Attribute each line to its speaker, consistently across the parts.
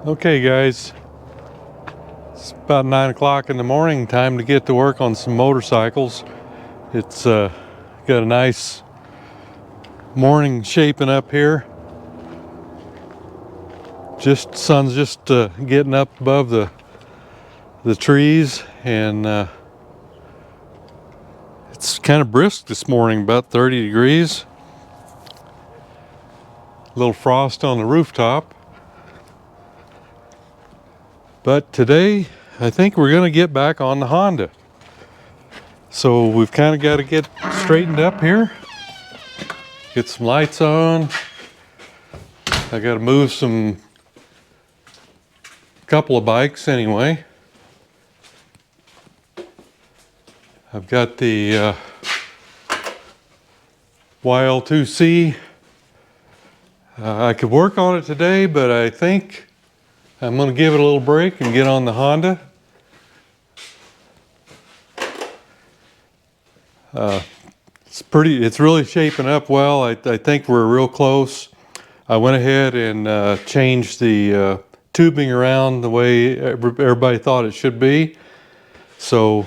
Speaker 1: Okay guys, it's about 9 o'clock in the morning, time to get to work on some motorcycles. It's got a nice morning shaping up here. Sun's just getting up above the trees, and it's kind of brisk this morning, about 30 degrees. A little frost on the rooftop. But today, I think we're going to get back on the Honda. So we've kind of got to get straightened up here. Get some lights on. I got to move couple of bikes anyway. I've got the YL2C. I could work on it today, but I think I'm going to give it a little break and get on the Honda. It's really shaping up well. I think we're real close. I went ahead and changed the tubing around the way everybody thought it should be. So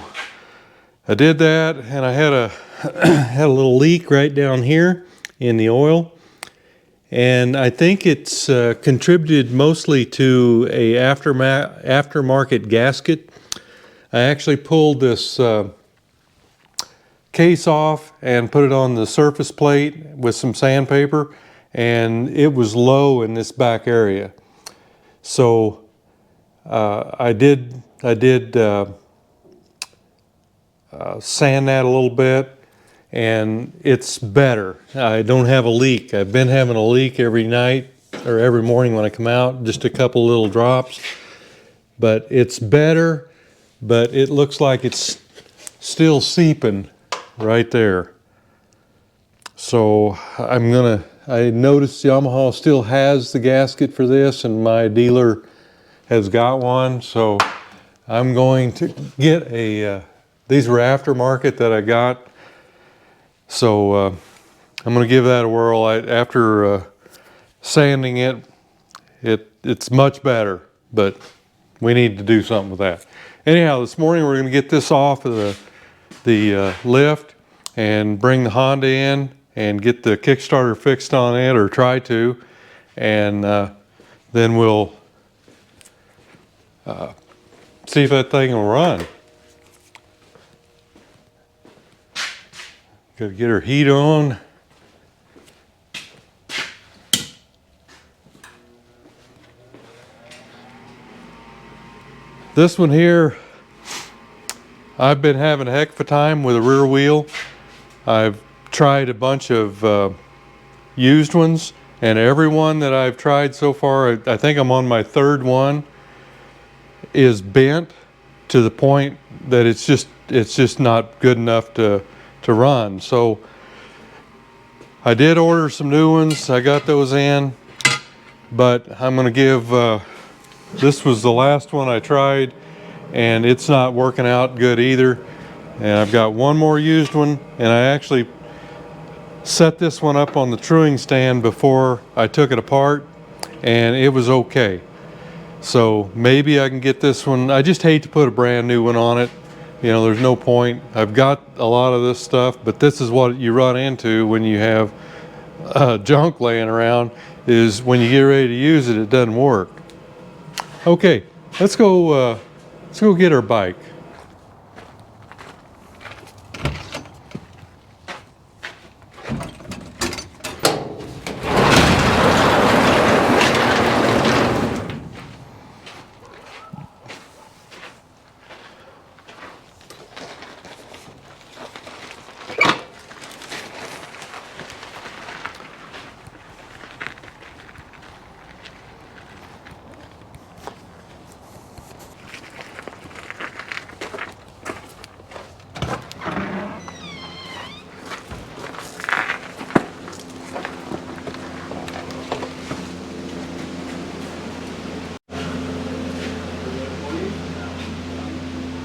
Speaker 1: I did that, and I had had a little leak right down here in the oil. And I think it's contributed mostly to a aftermarket gasket. I actually pulled this case off and put it on the surface plate with some sandpaper, and it was low in this back area. So I did sand that a little bit, and it's better. I don't have a leak. I've been having a leak every night or every morning when I come out, just a couple little drops. But it's better, but it looks like it's still seeping right there. So I noticed Yamaha still has the gasket for this, and my dealer has got one. So I'm going to get these were aftermarket that I got. So I'm going to give that a whirl. After sanding it's much better, but we need to do something with that. Anyhow, this morning we're going to get this off of the lift and bring the Honda in and get the kickstarter fixed on it, or try to, and then we'll see if that thing will run. Got to get her heat on. This one here, I've been having a heck of a time with a rear wheel. I've tried a bunch of used ones, and every one that I've tried so far, I think I'm on my third one, is bent to the point that it's just not good enough to run. So I did order some new ones. I got those in, but I'm going to give this was the last one I tried, and it's not working out good either. And I've got one more used one, and I actually set this one up on the truing stand before I took it apart, and it was okay. So maybe I can get this one. I just hate to put a brand new one on it. You know, there's no point. I've got a lot of this stuff, but this is what you run into when you have junk laying around, is when you get ready to use it, it doesn't work. Okay, let's go get our bike.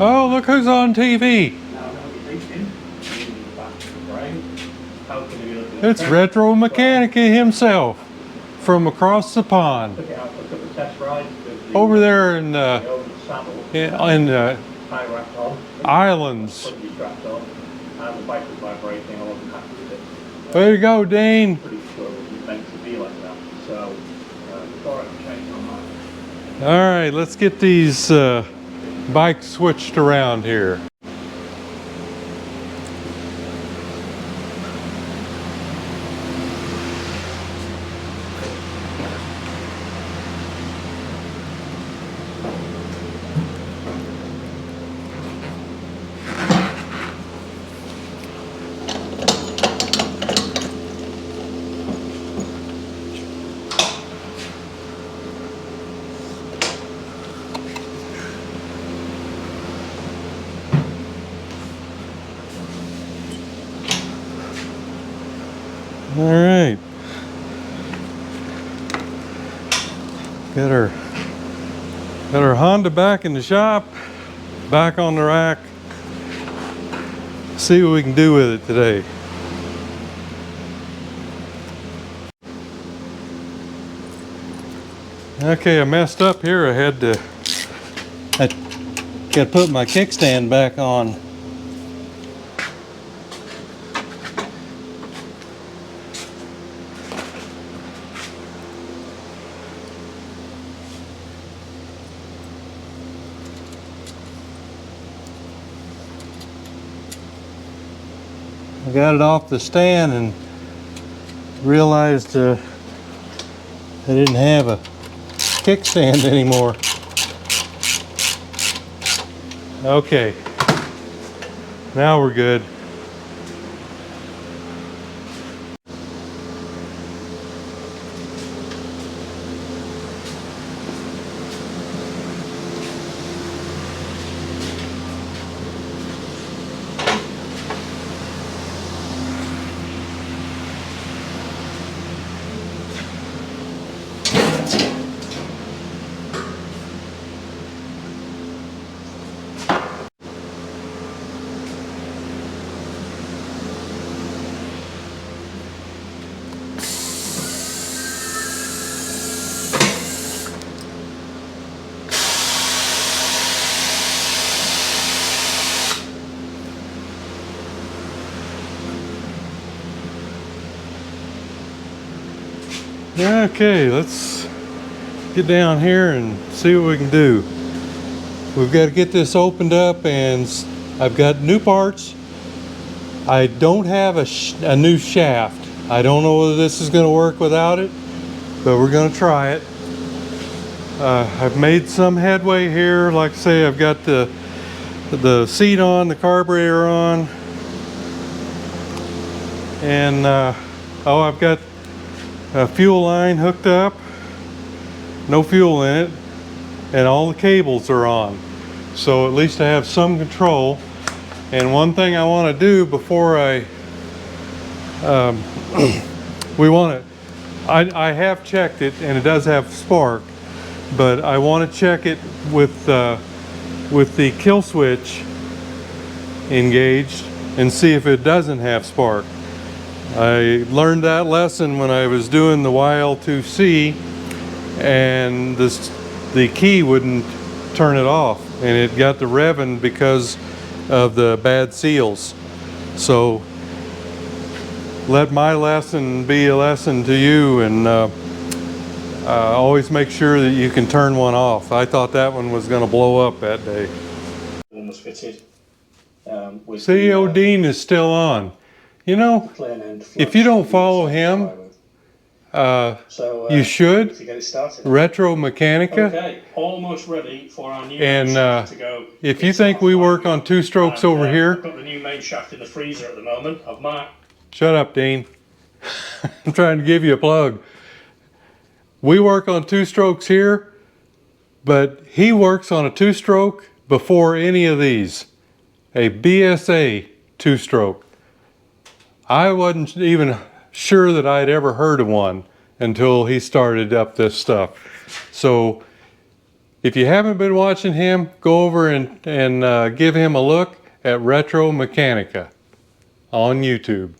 Speaker 1: Oh, look who's on TV. It's Retro Mechanica himself from across the pond. over there in Islands. Way to go, Dean. Alright, let's get these bikes switched around here. All right, got our Honda back in the shop, back on the rack. See what we can do with it today. Okay, I messed up here. I got to put my kickstand back on. I got it off the stand and realized I didn't have a kickstand anymore. Okay, now we're good. Okay, let's get down here and see what we can do. We've got to get this opened up, and I've got new parts. I don't have a new shaft. I don't know whether this is going to work without it, but we're going to try it. I've made some headway here. Like I say, I've got the seat on, the carburetor on, and oh, I've got a fuel line hooked up, no fuel in it, and all the cables are on. So at least I have some control. And one thing I want to do before I, I have checked it and it does have spark, but I want to check it with the kill switch engaged and see if it doesn't have spark. I learned that lesson when I was doing the YL2C, and the key wouldn't turn it off, and it got the revving because of the bad seals. So let my lesson be a lesson to you, and always make sure that you can turn one off. I thought that one was going to blow up that day.
Speaker 2: Almost fitted.
Speaker 1: CEO Dean is still on. You know, if you don't follow him, you should. Retro Mechanica.
Speaker 2: Okay, almost ready for our new
Speaker 1: and
Speaker 2: to go.
Speaker 1: if you think we work on two strokes over here,
Speaker 2: I've got the new main shaft in the freezer at the moment. I've marked.
Speaker 1: Shut up, Dean. I'm trying to give you a plug. We work on two strokes here, but he works on a two-stroke before any of these. A BSA two-stroke. I wasn't even sure that I'd ever heard of one until he started up this stuff. So if you haven't been watching him, go over and give him a look at Retro Mechanica on YouTube.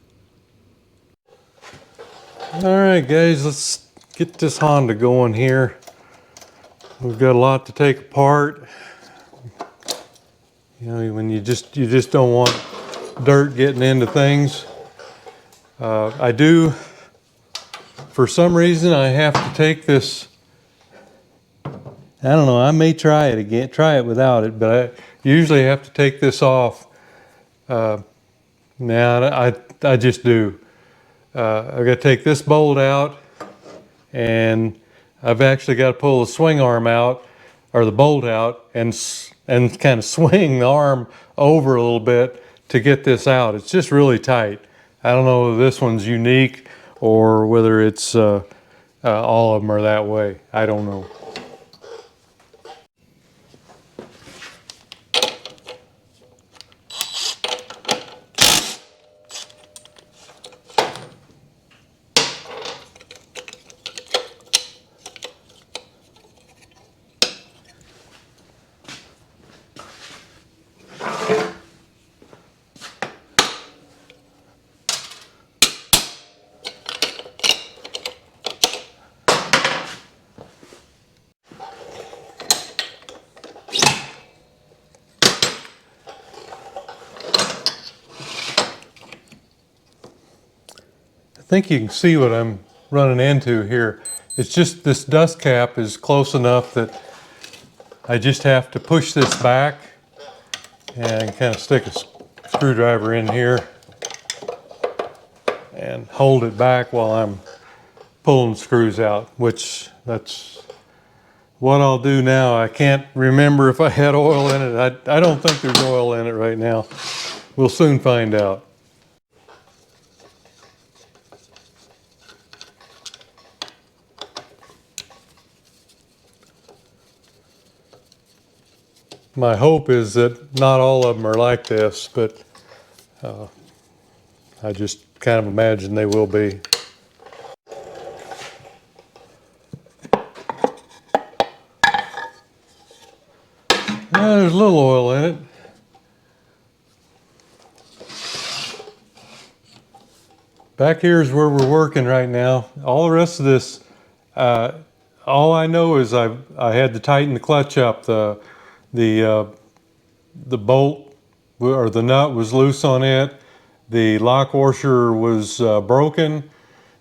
Speaker 1: All right, guys, let's get this Honda going here. We've got a lot to take apart. You know, when you just don't want dirt getting into things. I do, for some reason, I have to take this. I don't know, I may try it again, try it without it, but I usually have to take this off. Now I just do. I've got to take this bolt out, and I've actually got to pull the swing arm out, or the bolt out, and kind of swing the arm over a little bit to get this out. It's just really tight. I don't know if this one's unique or whether it's all of them are that way. I don't know. I think you can see what I'm running into here. It's just this dust cap is close enough that I just have to push this back and kind of stick a screwdriver in here and hold it back while I'm pulling screws out, which that's what I'll do now. I can't remember if I had oil in it. I don't think there's oil in it right now. We'll soon find out. My hope is that not all of them are like this, but I just kind of imagine they will be. There's a little oil in it. Back here is where we're working right now. All the rest of this, all I know is I had to tighten the clutch up. The bolt or the nut was loose on it. The lock washer was broken.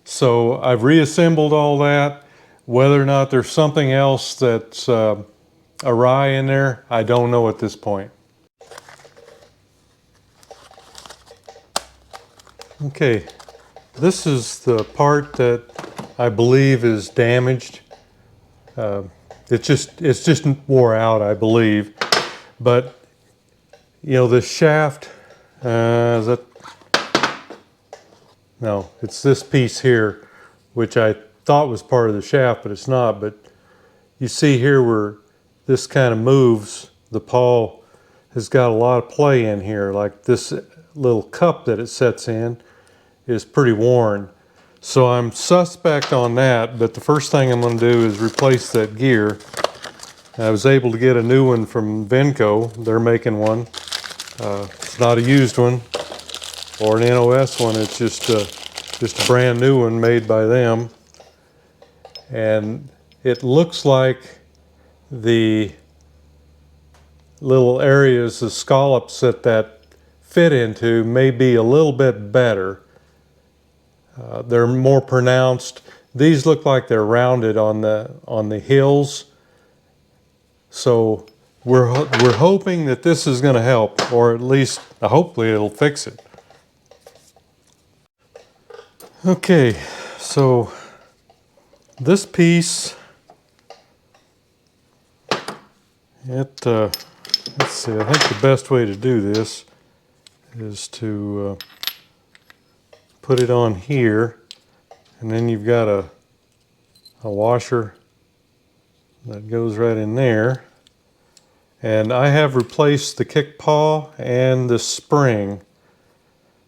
Speaker 1: So I've reassembled all that. Whether or not there's something else that's awry in there, I don't know at this point. Okay, this is the part that I believe is damaged. It's just wore out, I believe. But you know, the shaft, is that? No, it's this piece here, which I thought was part of the shaft, but it's not. But you see here where this kind of moves, the pawl has got a lot of play in here. Like this little cup that it sets in is pretty worn. So I'm suspect on that, but the first thing I'm going to do is replace that gear. I was able to get a new one from Venco. They're making one. It's not a used one or an NOS one. It's just a brand new one made by them. And it looks like the little areas, the scallops that fit into may be a little bit better. They're more pronounced. These look like they're rounded on the hills. So we're hoping that this is going to help, or at least hopefully it'll fix it. Okay, so this piece, let's see, I think the best way to do this is to put it on here, and then you've got a washer that goes right in there. And I have replaced the kick paw and the spring.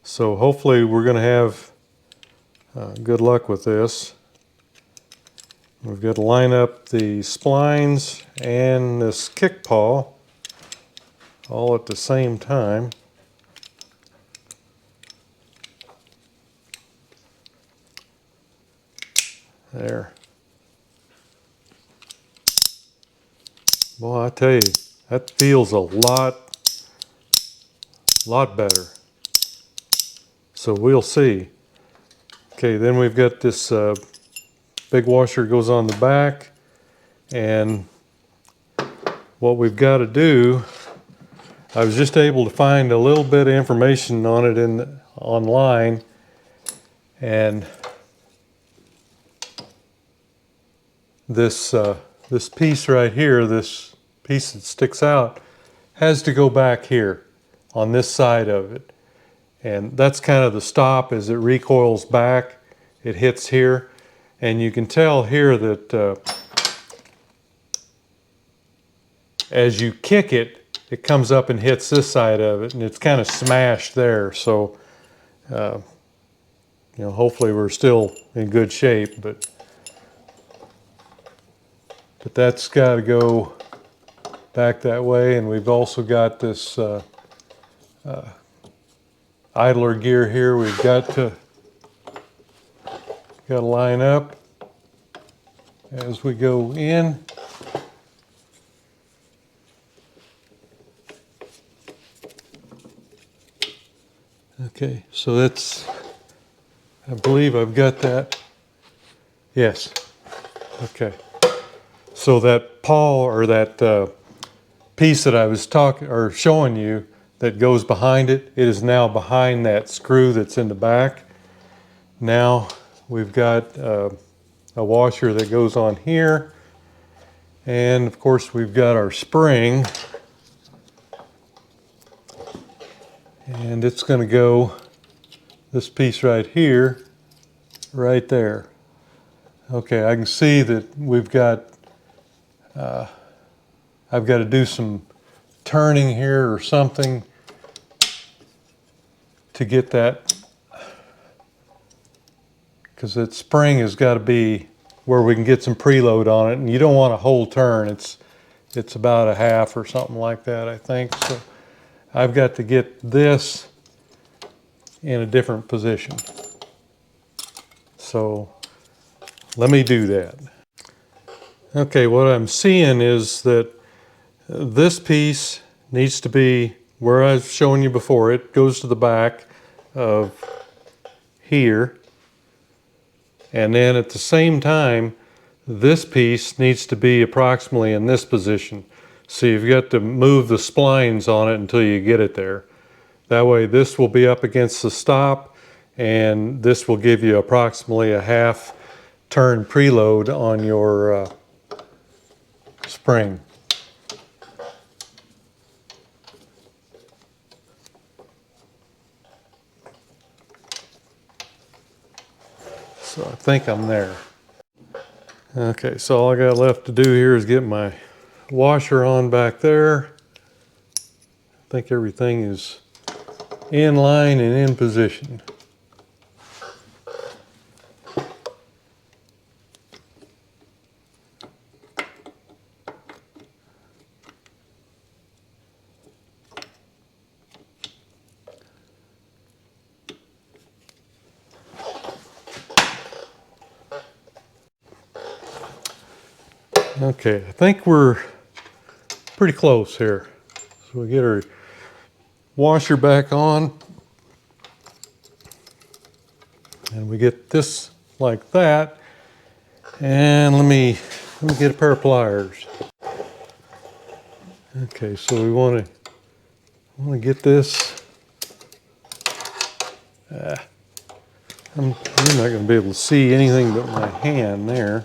Speaker 1: So hopefully we're going to have good luck with this. We've got to line up the splines and this kick paw all at the same time. There. Boy, I tell you, that feels a lot better. So we'll see. Okay, then we've got this big washer goes on the back, and what we've got to do, I was just able to find a little bit of information on it online, and this piece right here, this piece that sticks out, has to go back here on this side of it. And that's kind of the stop. As it recoils back, it hits here. And you can tell here that as you kick it, it comes up and hits this side of it, and it's kind of smashed there. So, you know, hopefully we're still in good shape, but that's got to go back that way. And we've also got this idler gear here. We've got to line up as we go in. Okay, so that's, I believe I've got that. Yes. Okay. So that pawl, or that piece that I was showing you that goes behind it, it is now behind that screw that's in the back. Now we've got a washer that goes on here, and of course we've got our spring, and it's going to go this piece right here, right there. Okay, I can see that we've got I've got to do some turning here or something to get that, because that spring has got to be where we can get some preload on it, and you don't want a whole turn. It's about a half or something like that, I think. So I've got to get this in a different position. So let me do that. Okay, what I'm seeing is that this piece needs to be where I was showing you before. It goes to the back of here. And then at the same time, this piece needs to be approximately in this position. So you've got to move the splines on it until you get it there. That way this will be up against the stop, and this will give you approximately a half turn preload on your spring. So I think I'm there. Okay, so all I got left to do here is get my washer on back there. I think everything is in line and in position. Okay, I think we're pretty close here. So we get our washer back on, and we get this like that. And let me get a pair of pliers. Okay, so we want to get this. I'm not going to be able to see anything but my hand there.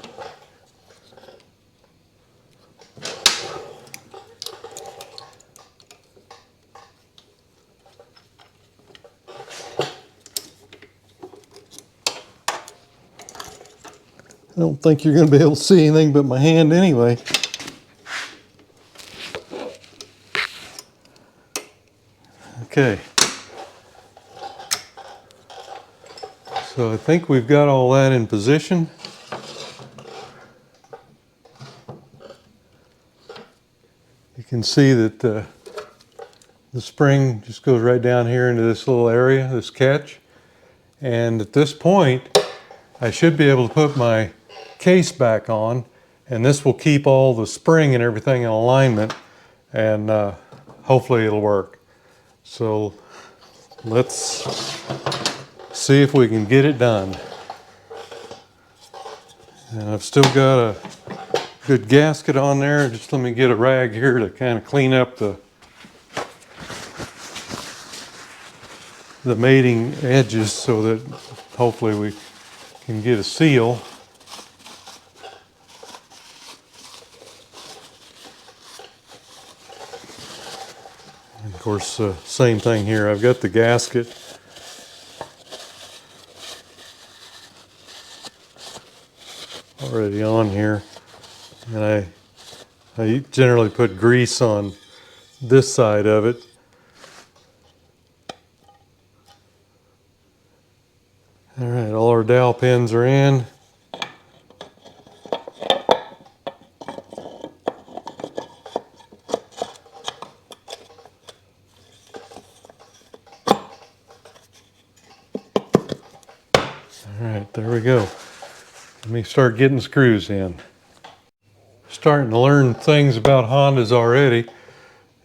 Speaker 1: I don't think you're going to be able to see anything but my hand anyway. Okay. So I think we've got all that in position. You can see that the spring just goes right down here into this little area, this catch. And at this point, I should be able to put my case back on. and this will keep all the spring and everything in alignment, and hopefully it'll work. So let's see if we can get it done. And I've still got a good gasket on there. Just let me get a rag here to kind of clean up the mating edges so that hopefully we can get a seal. And of course, same thing here. I've got the gasket already on here, and I generally put grease on this side of it. All right, all our dowel pins are in. All right, there we go. Let me start getting screws in. Starting to learn things about Hondas already.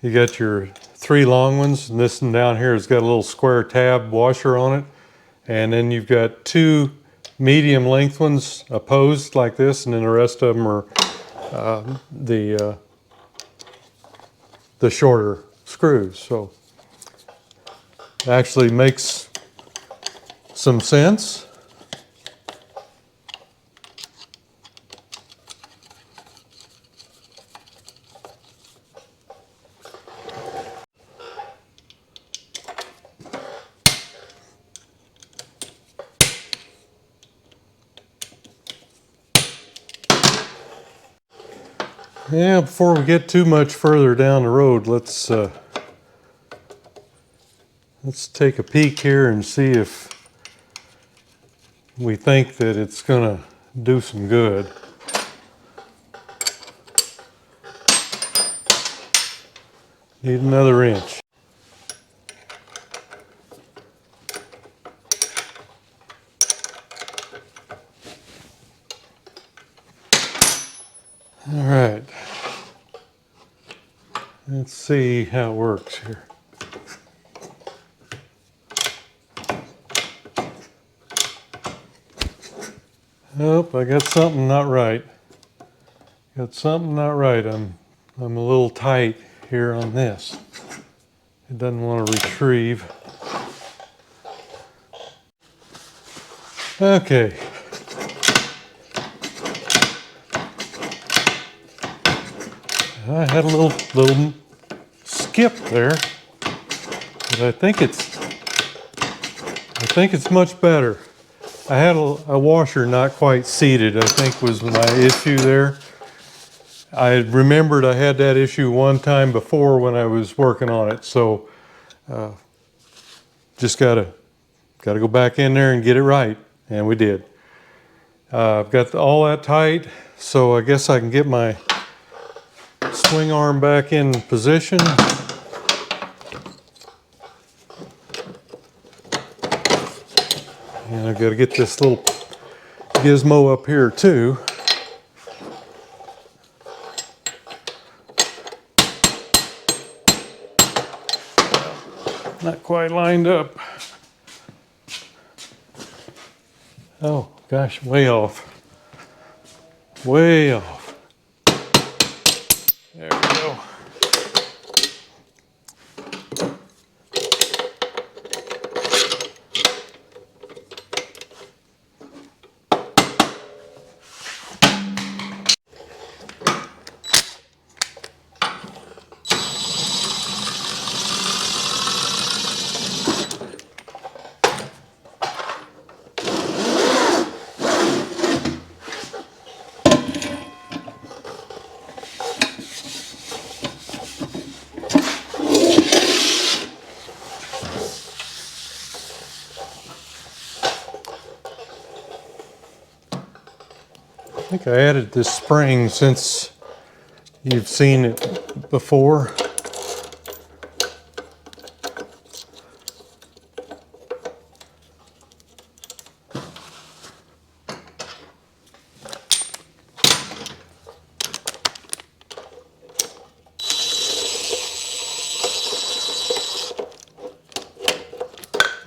Speaker 1: You got your 3 long ones, and this one down here has got a little square tab washer on it. And then you've got 2 medium length ones opposed like this, and then the rest of them are the shorter screws. So it actually makes some sense. Yeah, before we get too much further down the road, let's take a peek here and see if we think that it's gonna do some good. Need another inch. All right. Let's see how it works here. Oh, I got something not right. Got something not right. I'm a little tight here on this. It doesn't want to retrieve. Okay. I had a little skip there, but I think it's much better. I had a washer not quite seated, I think was my issue there. I remembered I had that issue one time before when I was working on it, so just gotta go back in there and get it right, and we did. I've got all that tight, so I guess I can get my swing arm back in position. And I've got to get this little gizmo up here too. Not quite lined up. Oh gosh, way off. Way off. There we go. I think I added this spring since you've seen it before.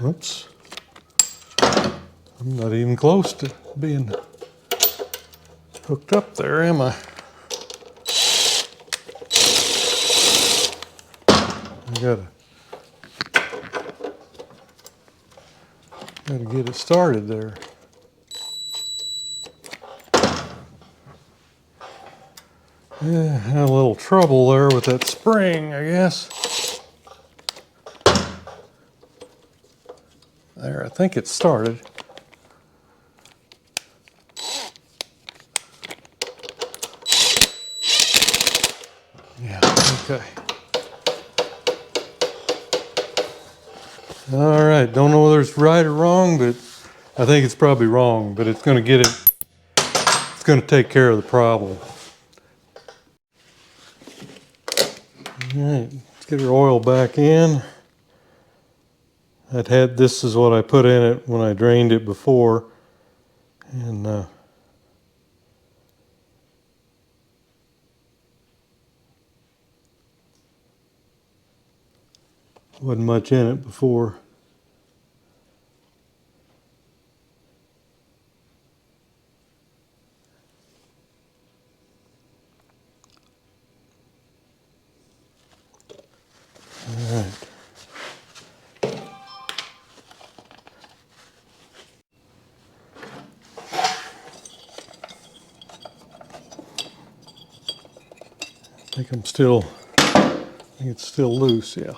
Speaker 1: Oops. I'm not even close to being hooked up there, am I? Gotta get it started there. Yeah, had a little trouble there with that spring, I guess. There, I think it started. Yeah, okay. All right, don't know whether it's right or wrong, but I think it's probably wrong, but it's going to get it, it's going to take care of the problem. All right, let's get our oil back in. This is what I put in it when I drained it before, and wasn't much in it before. All right. I think it's still loose, yeah.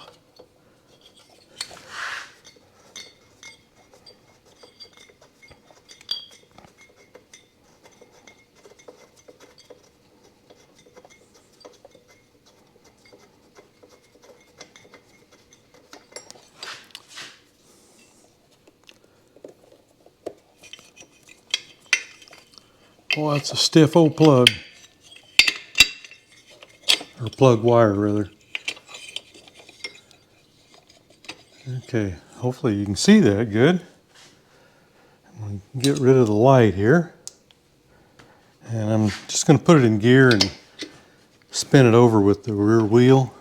Speaker 1: Well, that's a stiff old plug. Or plug wire, rather. Okay, hopefully you can see that good. I'm going to get rid of the light here. And I'm just going to put it in gear and spin it over with the rear wheel.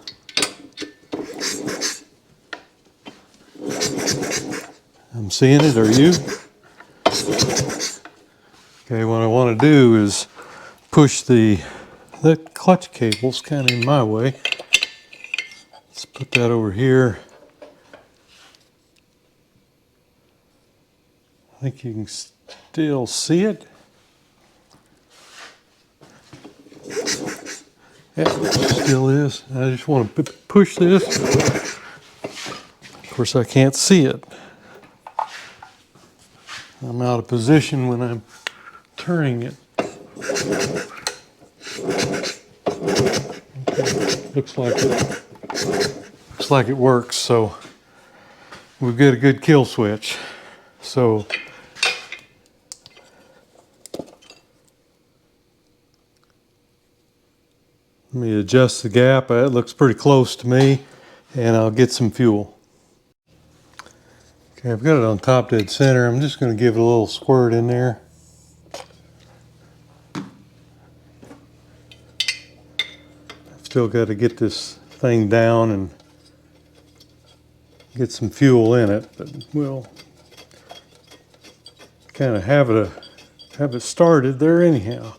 Speaker 1: I'm seeing it, are you? Okay, what I want to do is push the clutch cable's kind of in my way. Let's put that over here. I think you can still see it. Yeah, it still is. I just want to push this. Of course, I can't see it. I'm out of position when I'm turning it. Okay. Looks like it works. So we've got a good kill switch. So let me adjust the gap. It looks pretty close to me, and I'll get some fuel. Okay, I've got it on top dead center. I'm just going to give it a little squirt in there. I've still got to get this thing down and get some fuel in it, but we'll kind of have it started there anyhow.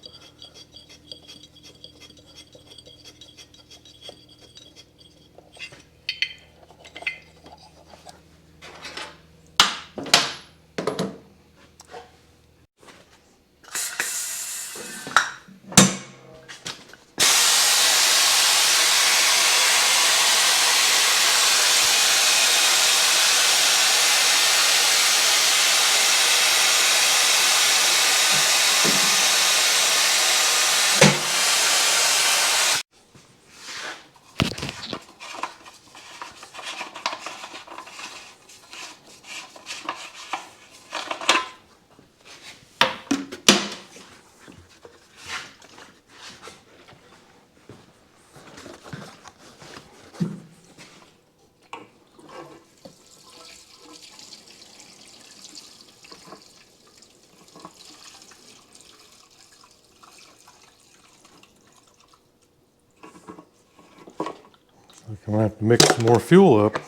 Speaker 1: I'm going to have to mix some more fuel up.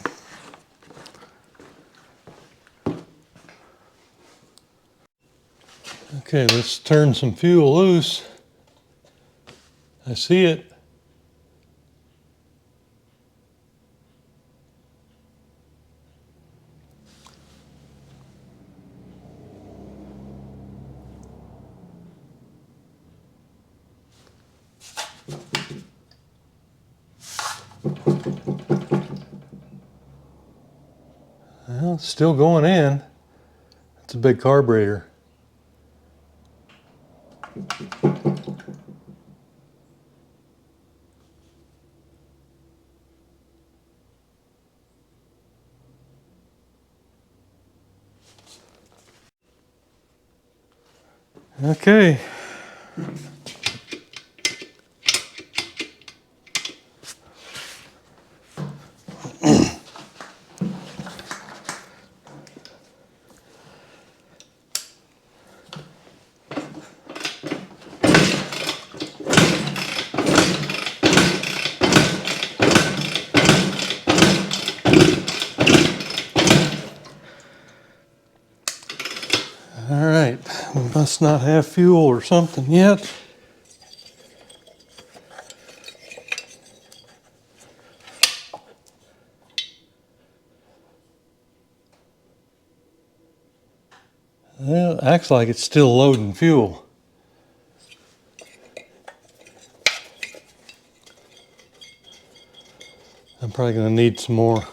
Speaker 1: Okay, let's turn some fuel loose. I see it. Well, it's still going in. It's a big carburetor. Okay. All right, we must not have fuel or something yet. Well, it acts like it's still loading fuel. I'm probably going to need some more.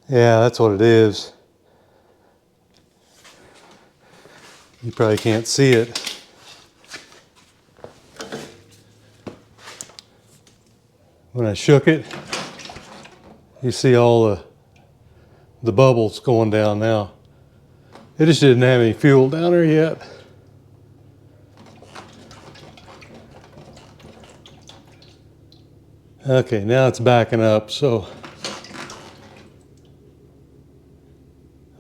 Speaker 1: Yeah, that's what it is. You probably can't see it. When I shook it, you see all the bubbles going down now. It just didn't have any fuel down there yet. Okay, now it's backing up, so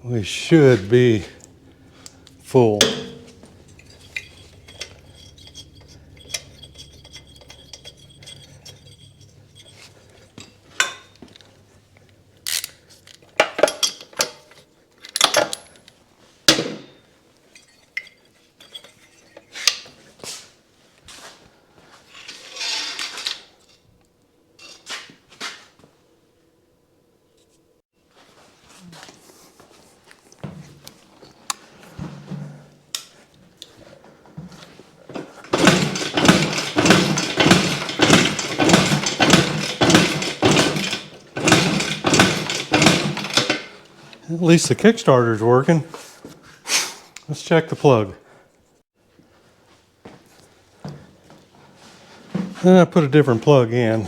Speaker 1: we should be full. At least the kickstarter's working. Let's check the plug. I put a different plug in.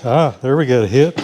Speaker 1: Ah, there we got a hit.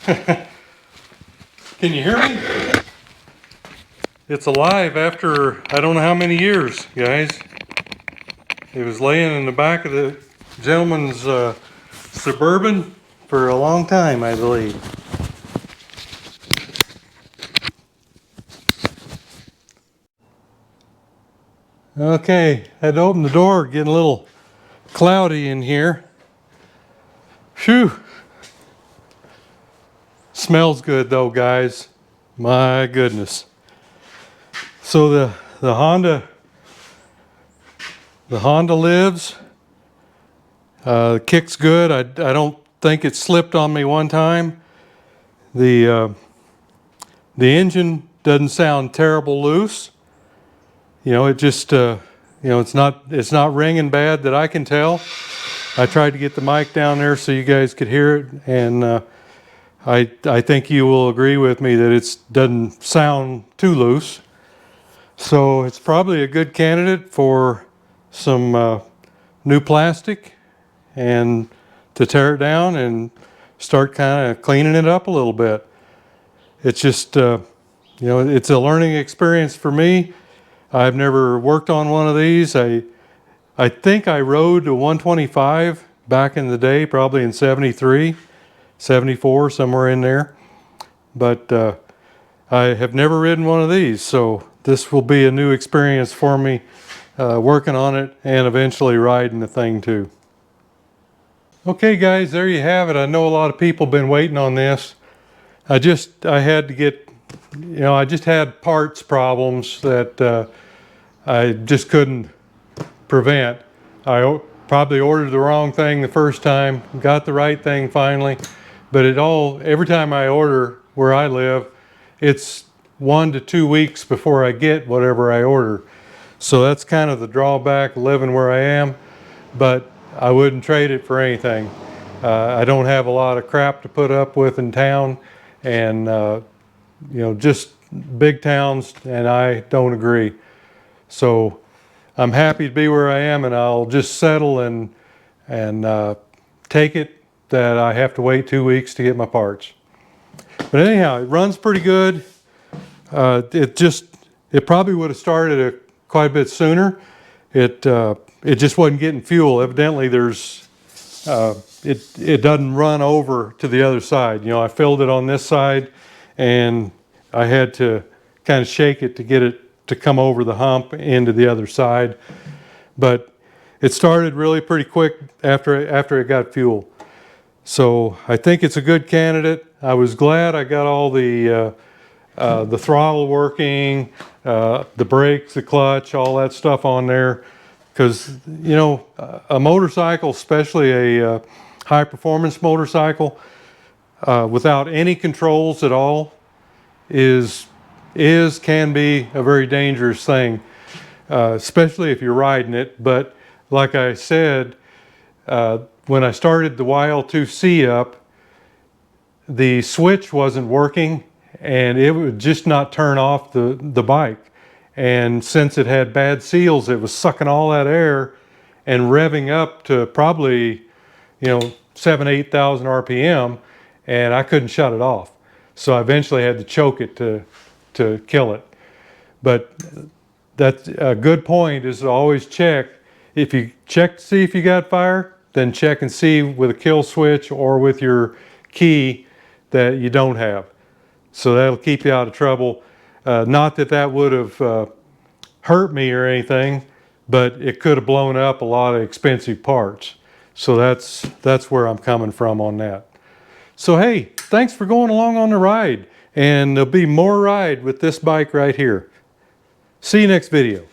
Speaker 1: Can you hear me? It's alive after I don't know how many years, guys. It was laying in the back of the gentleman's Suburban for a long time, I believe. Okay, had to open the door, getting a little cloudy in here. Phew. Smells good though, guys. My goodness. So the Honda lives. Kick's good. I don't think it slipped on me one time. The engine doesn't sound terrible loose. You know, it just you know, it's not ringing bad that I can tell. I tried to get the mic down there so you guys could hear it, and I think you will agree with me that it doesn't sound too loose. So it's probably a good candidate for some new plastic and to tear it down and start kind of cleaning it up a little bit. It's just, you know, it's a learning experience for me. I've never worked on one of these. I think I rode a 125 back in the day, probably in 73, 74, somewhere in there. But I have never ridden one of these, so this will be a new experience for me, working on it and eventually riding the thing too. Okay guys, there you have it. I know a lot of people have been waiting on this. I had to get, you know, I just had parts problems that I just couldn't prevent. I probably ordered the wrong thing the first time, got the right thing finally, but every time I order where I live, it's 1 to 2 weeks before I get whatever I order. So that's kind of the drawback of living where I am, but I wouldn't trade it for anything. I don't have a lot of crap to put up with in town, and you know, just big towns, and I don't agree. So I'm happy to be where I am, and I'll just settle and take it that I have to wait 2 weeks to get my parts. But anyhow, it runs pretty good. It probably would have started quite a bit sooner. It just wasn't getting fuel. Evidently, it doesn't run over to the other side. You know, I filled it on this side, and I had to kind of shake it to get it to come over the hump into the other side. But it started really pretty quick after it got fuel. So I think it's a good candidate. I was glad I got all the throttle working, the brakes, the clutch, all that stuff on there. Because, you know, a motorcycle, especially a high performance motorcycle, without any controls at all can be a very dangerous thing, especially if you're riding it. But like I said, when I started the YL2C up, the switch wasn't working and it would just not turn off the bike. And since it had bad seals, it was sucking all that air and revving up to probably, you know, 7,000–8,000 RPM, and I couldn't shut it off. So I eventually had to choke it to kill it. But that's a good point, is to always check. If you check to see if you got fire, then check and see with a kill switch or with your key that you don't have. So that'll keep you out of trouble. Not that that would have hurt me or anything, but it could have blown up a lot of expensive parts. So that's where I'm coming from on that. So hey, thanks for going along on the ride, and there'll be more ride with this bike right here. See you next video.